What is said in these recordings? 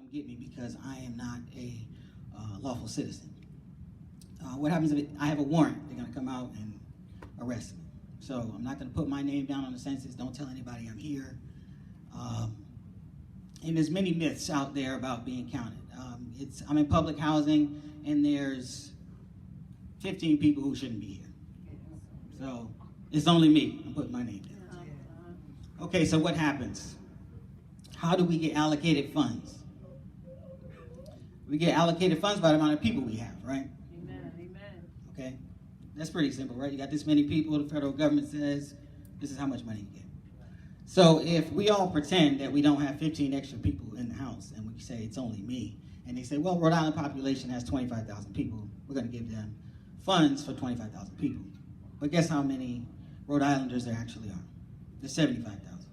come get me because I am not a lawful citizen. What happens if I have a warrant? They're going to come out and arrest me. So I'm not going to put my name down on the census. Don't tell anybody I'm here. And there's many myths out there about being counted. I'm in public housing, and there's 15 people who shouldn't be here. So it's only me. I'm putting my name down. Okay, so what happens? How do we get allocated funds? We get allocated funds by the amount of people we have, right? Amen. Amen. Okay, that's pretty simple, right? You got this many people, the federal government says, this is how much money you get. So if we all pretend that we don't have 15 extra people in the house, and we say it's only me, and they say, well, Rhode Island population has 25,000 people, we're going to give them funds for 25,000 people. But guess how many Rhode Islanders there actually are? There's 75,000.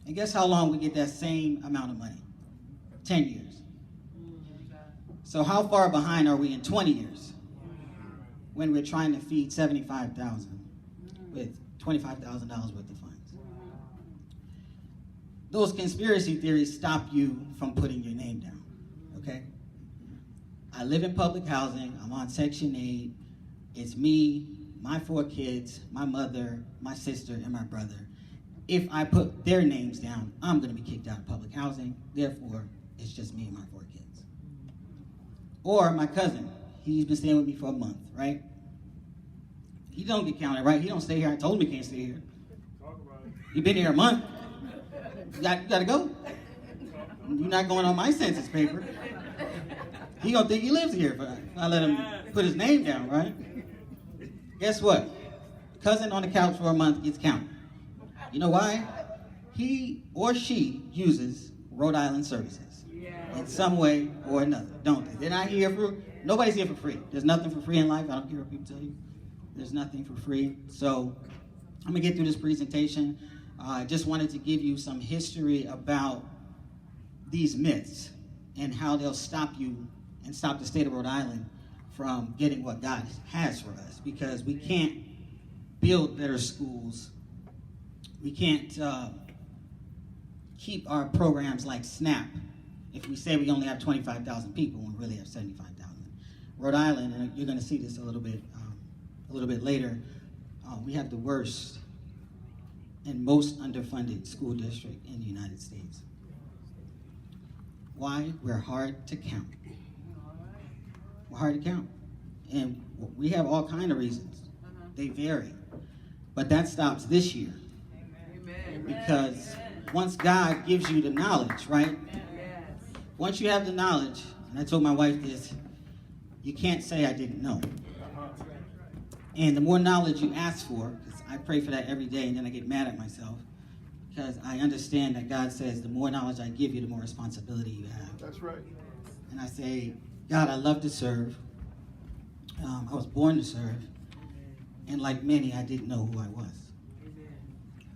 And guess how long we get that same amount of money? 10 years. So how far behind are we in 20 years when we're trying to feed 75,000 with $25,000 worth of funds? Those conspiracy theories stop you from putting your name down, okay? I live in public housing. I'm on Section 8. It's me, my 4 kids, my mother, my sister, and my brother. If I put their names down, I'm going to be kicked out of public housing. Therefore, it's just me and my 4 kids. Or my cousin. He's been staying with me for a month, right? He don't get counted, right? He don't stay here. I told him he can't stay here. You've been here a month. You got to go. You're not going on my census paper. He gonna think he lives here if I let him put his name down, right? Guess what? Cousin on the couch for a month gets counted. You know why? He or she uses Rhode Island services in some way or another, don't they? They're not here for, nobody's here for free. There's nothing for free in life. I don't care what people tell you. There's nothing for free. So I'm gonna get through this presentation. I just wanted to give you some history about these myths and how they'll stop you and stop the state of Rhode Island from getting what God has for us, because we can't build better schools. We can't keep our programs like SNAP if we say we only have 25,000 people when we really have 75,000. Rhode Island, and you're going to see this a little bit later, we have the worst and most underfunded school district in the United States. Why? We're hard to count. We're hard to count. And we have all kinds of reasons. They vary. But that stops this year. Amen. Because once God gives you the knowledge, right? Once you have the knowledge, and I told my wife this, you can't say I didn't know. And the more knowledge you ask for, because I pray for that every day and then I get mad at myself, because I understand that God says the more knowledge I give you, the more responsibility you have. That's right. And I say, God, I love to serve. I was born to serve. And like many, I didn't know who I was.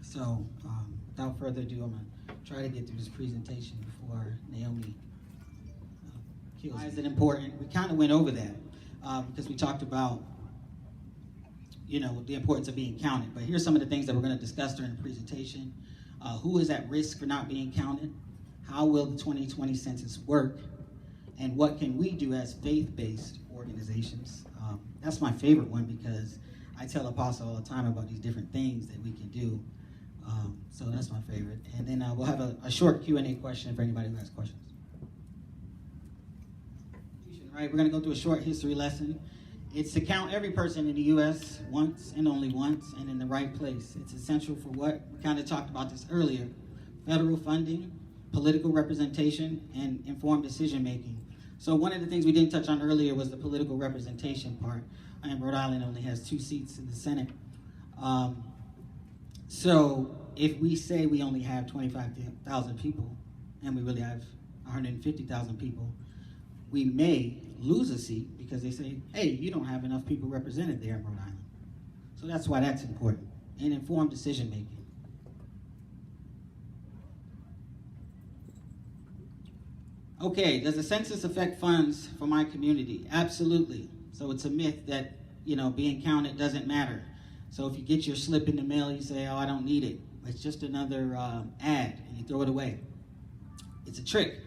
So without further ado, I'm going to try to get through this presentation before Naomi kills me. Why is it important? We kind of went over that because we talked about, you know, the importance of being counted. But here's some of the things that we're going to discuss during the presentation. Who is at risk for not being counted? How will the 2020 census work? And what can we do as faith-based organizations? That's my favorite one because I tell Apostle all the time about these different things that we can do. So that's my favorite. And then we'll have a short Q&A question for anybody who has questions. Right, we're going to go through a short history lesson. It's to count every person in the U.S. once and only once and in the right place. It's essential for what? We kind of talked about this earlier. Federal funding, political representation, and informed decision-making. So one of the things we didn't touch on earlier was the political representation part. And Rhode Island only has 2 seats in the Senate. So if we say we only have 25,000 people and we really have 150,000 people, we may lose a seat because they say, hey, you don't have enough people represented there in Rhode Island. So that's why that's important. And informed decision-making. Okay, does the census affect funds for my community? Absolutely. So it's a myth that, you know, being counted doesn't matter. So if you get your slip in the mail, you say, oh, I don't need it. It's just another ad, and you throw it away. It's a trick.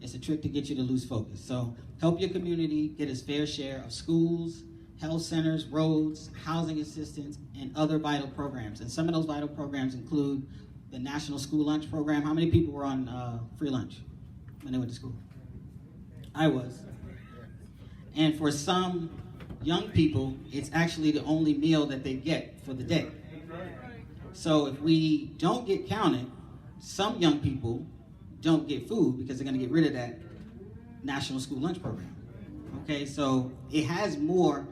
It's a trick to get you to lose focus. So help your community get its fair share of schools, health centers, roads, housing assistance, and other vital programs. And some of those vital programs include the National School Lunch Program. How many people were on free lunch when they went to school? I was. And for some young people, it's actually the only meal that they get for the day. So if we don't get counted, some young people don't get food because they're going to get rid of that National School Lunch Program. Okay, so it has more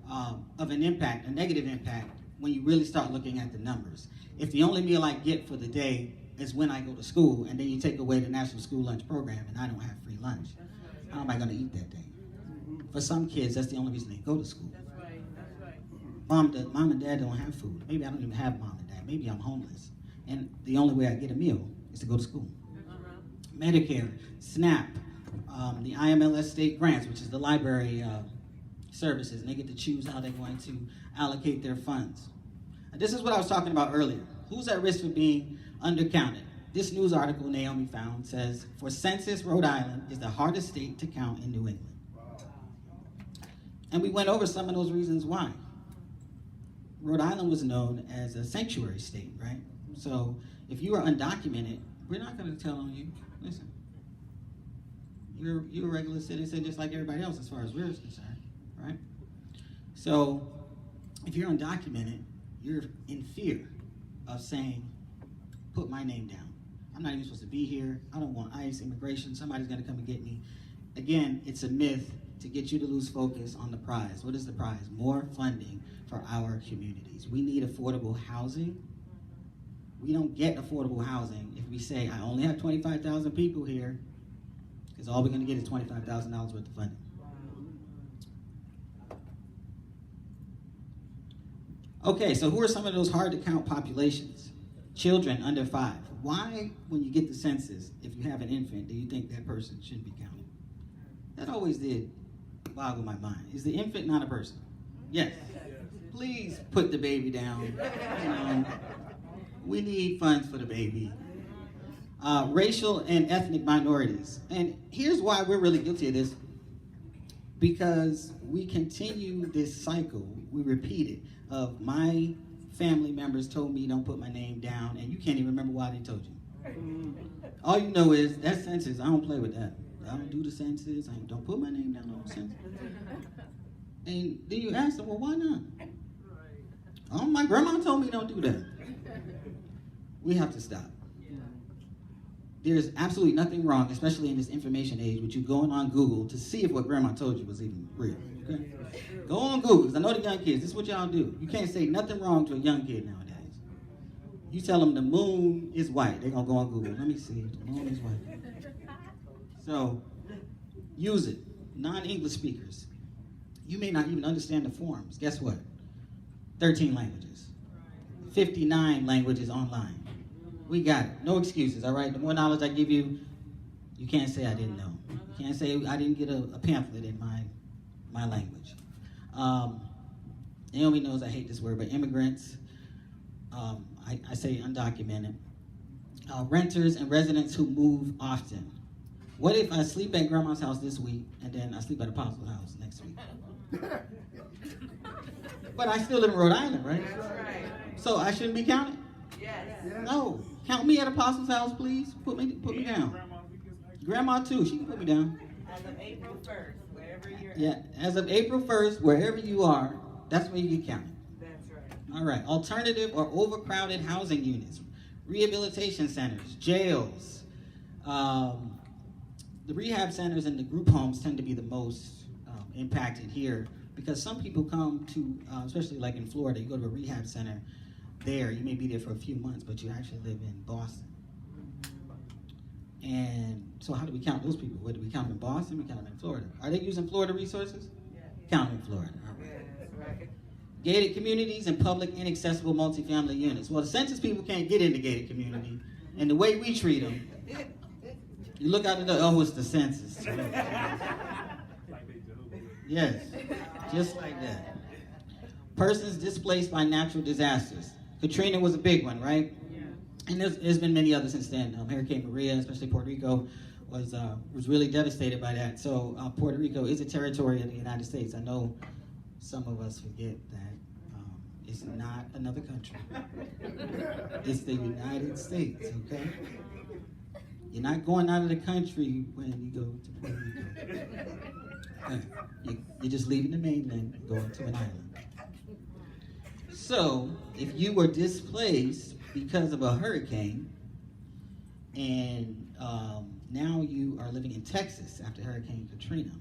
of an impact, a negative impact, when you really start looking at the numbers. If the only meal I get for the day is when I go to school, and then you take away the National School Lunch Program and I don't have free lunch, how am I going to eat that day? For some kids, that's the only reason they go to school. That's right. Mom and dad don't have food. Maybe I don't even have mom and dad. Maybe I'm homeless. And the only way I get a meal is to go to school. Medicare, SNAP, the IMLS state grants, which is the library services, and they get to choose how they're going to allocate their funds. And this is what I was talking about earlier. Who's at risk for being undercounted? This news article Naomi found says, for census, Rhode Island is the hardest state to count in New England. And we went over some of those reasons why. Rhode Island was known as a sanctuary state, right? So if you are undocumented, we're not going to tell on you. Listen, you're a regular citizen just like everybody else as far as we're concerned, right? So if you're undocumented, you're in fear of saying, put my name down. I'm not even supposed to be here. I don't want ICE, immigration. Somebody's going to come and get me. Again, it's a myth to get you to lose focus on the prize. What is the prize? More funding for our communities. We need affordable housing. We don't get affordable housing if we say, I only have 25,000 people here, because all we're going to get is $25,000 worth of funding. Okay, so who are some of those hard to count populations? Children under 5. Why, when you get the census, if you have an infant, do you think that person shouldn't be counted? That always did boggle my mind. Is the infant not a person? Yes. Please put the baby down. We need funds for the baby. Racial and ethnic minorities. And here's why we're really guilty of this. Because we continue this cycle, we repeat it, of my family members told me don't put my name down, and you can't even remember why they told you. All you know is, that census, I don't play with that. I don't do the census, I don't put my name down on the census. And then you ask them, well, why not? Oh, my grandma told me don't do that. We have to stop. There's absolutely nothing wrong, especially in this information age, with you going on Google to see if what grandma told you was even real. Okay? Go on Google, because I know the young kids, this is what y'all do. You can't say nothing wrong to a young kid nowadays. You tell them the moon is white, they're going to go on Google. Let me see, the moon is white. So, use it. Non-English speakers. You may not even understand the forms. Guess what? 13 languages. 59 languages online. We got it. No excuses, all right? The more knowledge I give you, you can't say I didn't know. You can't say I didn't get a pamphlet in my language. Naomi knows I hate this word, but immigrants, I say undocumented. Renters and residents who move often. What if I sleep at grandma's house this week and then I sleep at Apostle's house next week? But I still live in Rhode Island, right? That's right. So I shouldn't be counted? Yes. No. Count me at Apostle's house, please. Put me down. Grandma too. She can put me down. As of April 1st, wherever you're at. Yeah. As of April 1st, wherever you are, that's when you get counted. That's right. All right. Alternative or overcrowded housing units, rehabilitation centers, jails. The rehab centers and the group homes tend to be the most impacted here, because some people come to, especially like in Florida, you go to a rehab center there, you may be there for a few months, but you actually live in Boston. And so how do we count those people? What, do we count them in Boston? We count them in Florida. Are they using Florida resources? Yeah. Count them in Florida. All right. Yeah, that's right. Gated communities and public inaccessible multifamily units. Well, the census people can't get into gated community, and the way we treat them, you look out the door, oh, it's the census. Yes, just like that. Persons displaced by natural disasters. Katrina was a big one, right? Yeah. And there's been many others since then. Hurricane Maria, especially Puerto Rico. was really devastated by that. So Puerto Rico is a territory of the United States. I know some of us forget that it's not another country. It's the United States, okay? You're not going out of the country when you go to Puerto Rico. You're just leaving the mainland and going to an island. So, if you were displaced because of a hurricane, and now you are living in Texas after Hurricane Katrina,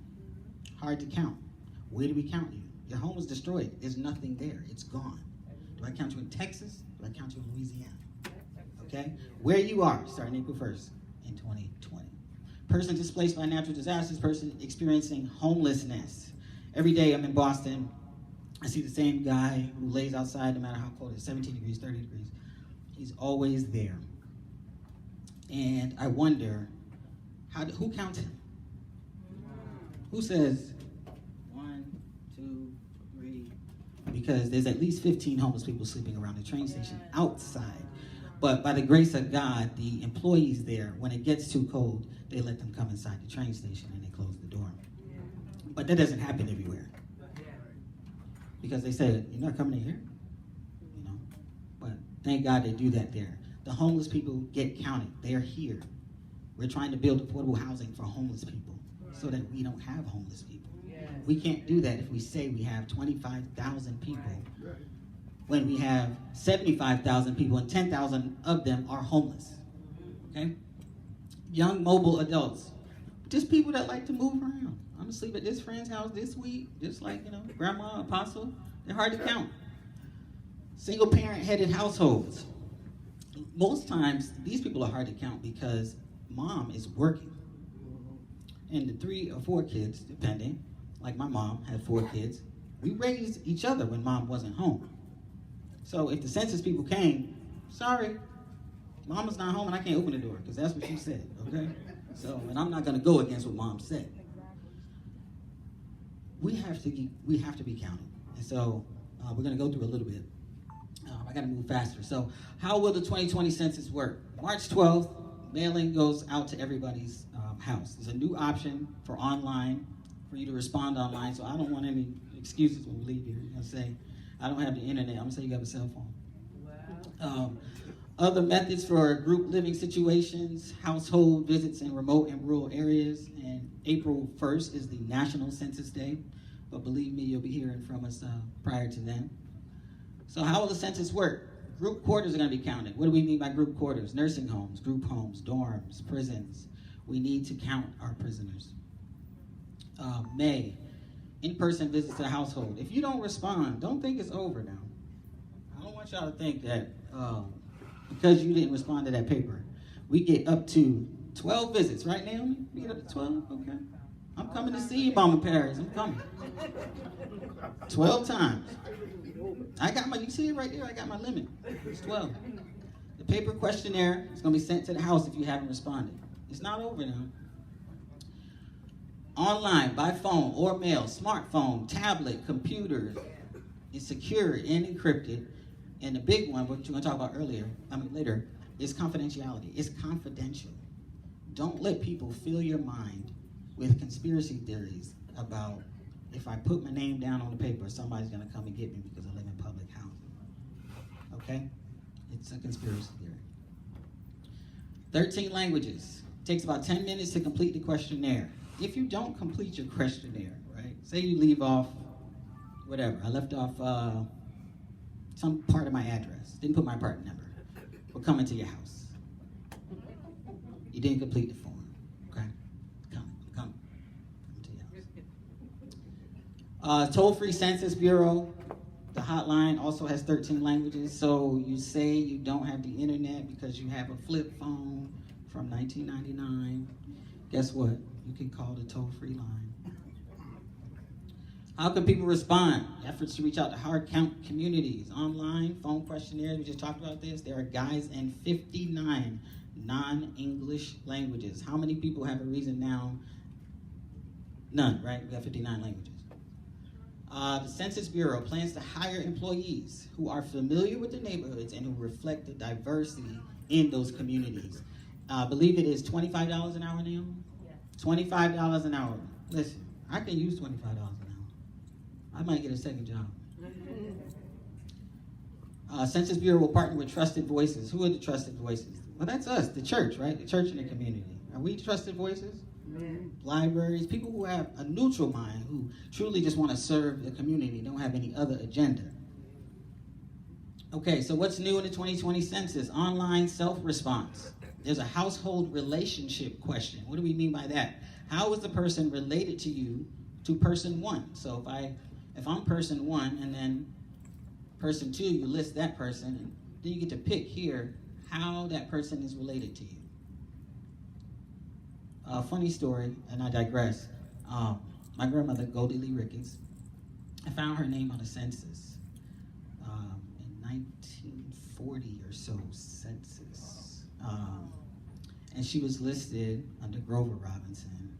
hard to count. Where do we count you? Your home was destroyed. There's nothing there. It's gone. Do I count you in Texas? Do I count you in Louisiana? Okay? Where you are, starting April 1st in 2020. Person displaced by natural disasters, person experiencing homelessness. Every day I'm in Boston, I see the same guy who lays outside no matter how cold it is, 17 degrees, 30 degrees. He's always there. And I wonder, who counts him? Who says, 1, 2, 3? Because there's at least 15 homeless people sleeping around the train station outside. But by the grace of God, the employees there, when it gets too cold, they let them come inside the train station and they close the door. But that doesn't happen everywhere. Because they say, you're not coming in here? You know? But thank God they do that there. The homeless people get counted. They are here. We're trying to build affordable housing for homeless people so that we don't have homeless people. We can't do that if we say we have 25,000 people when we have 75,000 people and 10,000 of them are homeless. Okay? Young mobile adults. Just people that like to move around. I'm gonna sleep at this friend's house this week, just like, grandma, apostle. They're hard to count. Single parent headed households. Most times, these people are hard to count because mom is working. And the 3 or 4 kids, depending, like my mom had 4 kids, we raised each other when mom wasn't home. So if the census people came, sorry, mama's not home and I can't open the door because that's what she said, okay? So, and I'm not gonna go against what mom said. We have to be counted. And so we're gonna go through a little bit. I gotta move faster. So how will the 2020 census work? March 12th, mailing goes out to everybody's house. There's a new option for online, for you to respond online. So I don't want any excuses when we leave here. You're gonna say, I don't have the internet. I'm gonna say you have a cell phone. Wow. Other methods for group living situations, household visits in remote and rural areas. And April 1st is the National Census Day. But believe me, you'll be hearing from us prior to then. So how will the census work? Group quarters are going to be counted. What do we mean by group quarters? Nursing homes, group homes, dorms, prisons. We need to count our prisoners. May, in-person visits to the household. If you don't respond, don't think it's over now. I don't want y'all to think that because you didn't respond to that paper. We get up to 12 visits, right, Naomi? We get up to 12? Okay. I'm coming to see you, Mama Paris. I'm coming. 12 times. You see it right there? I got my limit. It's 12. The paper questionnaire is going to be sent to the house if you haven't responded. It's not over now. Online, by phone or mail, smartphone, tablet, computer. It's secure and encrypted. And the big one, what you're going to talk about later, is confidentiality. It's confidential. Don't let people fill your mind with conspiracy theories about if I put my name down on the paper, somebody's going to come and get me because I live in public housing. Okay? It's a conspiracy theory. 13 languages. It takes about 10 minutes to complete the questionnaire. If you don't complete your questionnaire, right? Say you leave off, whatever. I left off some part of my address. Didn't put my apartment number. We're coming to your house. You didn't complete the form. Okay? Come to your house. Toll-free Census Bureau. The hotline also has 13 languages. So you say you don't have the internet because you have a flip phone from 1999. Guess what? You can call the toll-free line. How can people respond? Efforts to reach out to hard count communities, online, phone questionnaires. We just talked about this. There are guides in 59 non-English languages. How many people have a reason now? None, right? We got 59 languages. The Census Bureau plans to hire employees who are familiar with the neighborhoods and who reflect the diversity in those communities. I believe it is $25 an hour now. Yeah. $25 an hour. Listen, I can use $25 an hour. I might get a second job. Census Bureau will partner with trusted voices. Who are the trusted voices? Well, that's us, the church, right? The church and the community. Are we trusted voices? Mm-hmm. Libraries, people who have a neutral mind, who truly just want to serve the community, don't have any other agenda. Okay, so what's new in the 2020 census? Online self-response. There's a household relationship question. What do we mean by that? How is the person related to you to person one? So if I'm person one and then person two, you list that person, and then you get to pick here how that person is related to you. Funny story, and I digress. My grandmother, Goldie Lee Ricketts, I found her name on a census in 1940 or so census. And she was listed under Grover Robinson,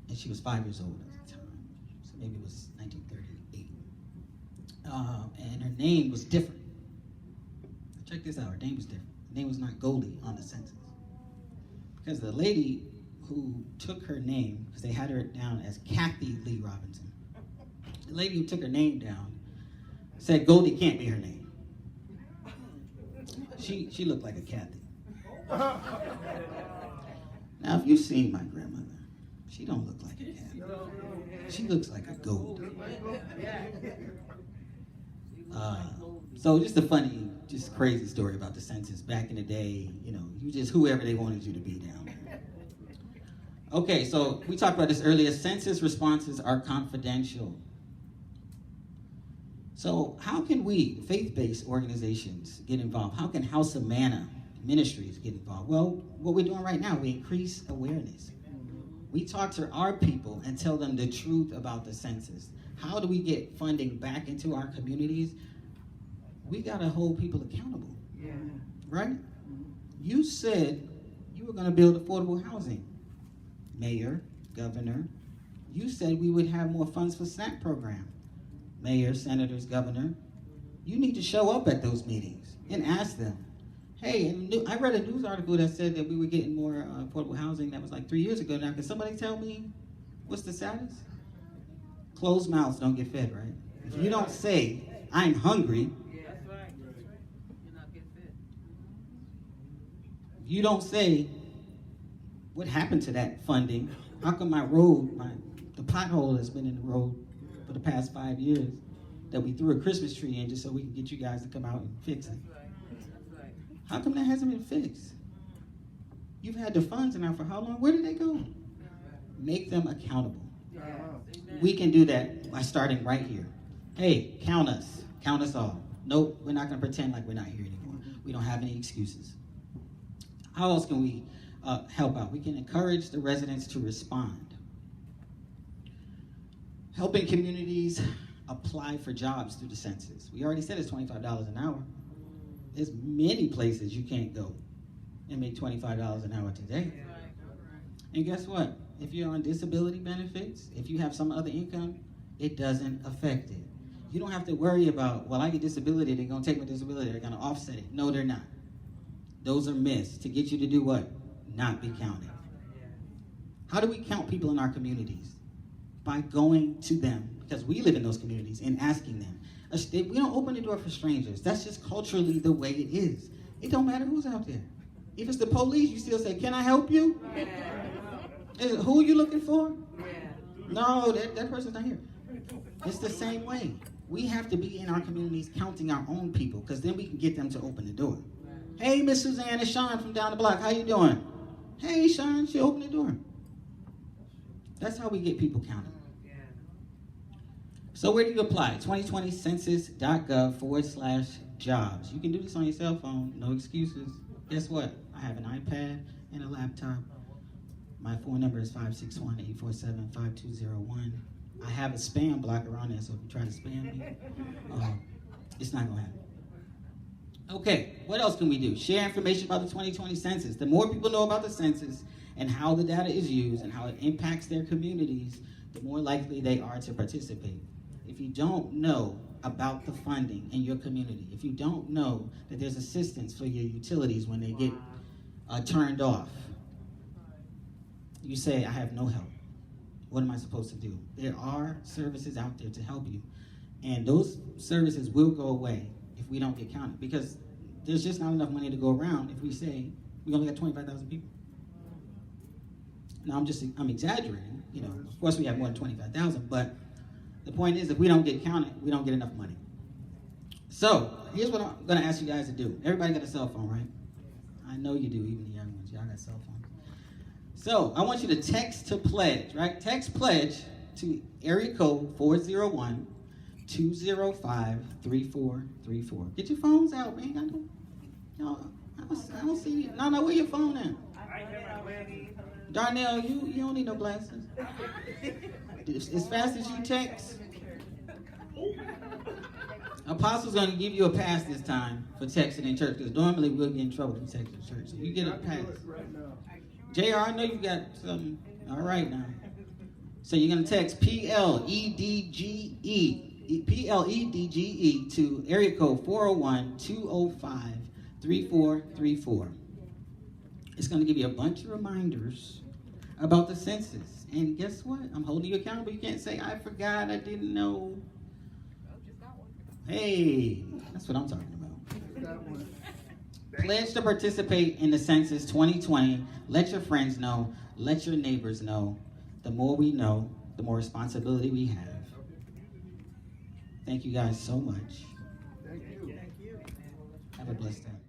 and she was 5 years old at the time, so maybe it was 1938. And her name was different. Check this out, her name was different. Her name was not Goldie on the census. Because the lady who took her name, because they had her down as Kathy Lee Robinson, the lady who took her name down said Goldie can't be her name. She looked like a Kathy. Now, if you've seen my grandmother, she don't look like a Kathy. She looks like a Goldie. So just a funny, just crazy story about the census. Back in the day, you just whoever they wanted you to be down there. Okay, so we talked about this earlier. Census responses are confidential. So how can we, faith-based organizations, get involved? How can House of Manna ministries get involved? Well, what we're doing right now, we increase awareness. We talk to our people and tell them the truth about the census. How do we get funding back into our communities? We got to hold people accountable, right? You said you were going to build affordable housing. Mayor, governor, you said we would have more funds for SNAP program. Mayor, senators, governor, you need to show up at those meetings and ask them, hey, I read a news article that said that we were getting more affordable housing. That was like 3 years ago now. Can somebody tell me what's the status? Closed mouths don't get fed, right? If you don't say, I'm hungry, you don't say, what happened to that funding? How come my road, the pothole that's been in the road for the past 5 years, that we threw a Christmas tree in just so we can get you guys to come out and fix it? How come that hasn't been fixed? You've had the funds now for how long? Where did they go? Make them accountable. We can do that by starting right here. Hey, count us all. Nope, we're not going to pretend like we're not here anymore. We don't have any excuses. How else can we help out? We can encourage the residents to respond. Helping communities apply for jobs through the census. We already said it's $25 an hour. There's many places you can't go and make $25 an hour today. And guess what? If you're on disability benefits, if you have some other income, it doesn't affect it. You don't have to worry about, well, I get disability, they're going to take my disability, they're going to offset it. No, they're not. Those are myths to get you to do what? Not be counted. How do we count people in our communities? By going to them, because we live in those communities, and asking them. We don't open the door for strangers. That's just culturally the way it is. It don't matter who's out there. If it's the police, you still say, can I help you? Who are you looking for? No, that person's not here. It's the same way. We have to be in our communities counting our own people, because then we can get them to open the door. Hey, Miss Suzanne, it's Sean from down the block. How you doing? Hey, Sean, she opened the door. That's how we get people counted. So where do you apply? 2020census.gov/jobs. You can do this on your cell phone, no excuses. Guess what? I have an iPad and a laptop. My phone number is 561-847-5201. I have a spam blocker on there, so if you try to spam me, it's not going to happen. Okay, what else can we do? Share information about the 2020 census. The more people know about the census and how the data is used and how it impacts their communities, the more likely they are to participate. If you don't know about the funding in your community, if you don't know that there's assistance for your utilities when they get turned off, you say, I have no help. What am I supposed to do? There are services out there to help you. And those services will go away if we don't get counted. Because there's just not enough money to go around if we say we only got 25,000 people. Now, I'm exaggerating. You know, of course we have more than 25,000, but the point is if we don't get counted, we don't get enough money. So, here's what I'm going to ask you guys to do. Everybody got a cell phone, right? I know you do, even the young ones. Y'all got cell phones. So, I want you to text to pledge, right? Text pledge to area code 401-205-3434. Get your phones out, man. I don't see you. No, where your phone at? Darnell, you don't need no glasses. As fast as you text. Apostle's going to give you a pass this time for texting in church, because normally we'll get in trouble for texting in church. So you get a pass. JR, I know you got something. All right now. So you're going to text PLEDGE to area code 401-205-3434. It's going to give you a bunch of reminders about the census. And guess what? I'm holding you accountable. You can't say, I forgot, I didn't know. Hey, that's what I'm talking about. Pledge to participate in the Census 2020. Let your friends know. Let your neighbors know. The more we know, the more responsibility we have. Thank you guys so much. Thank you. Have a blessed day.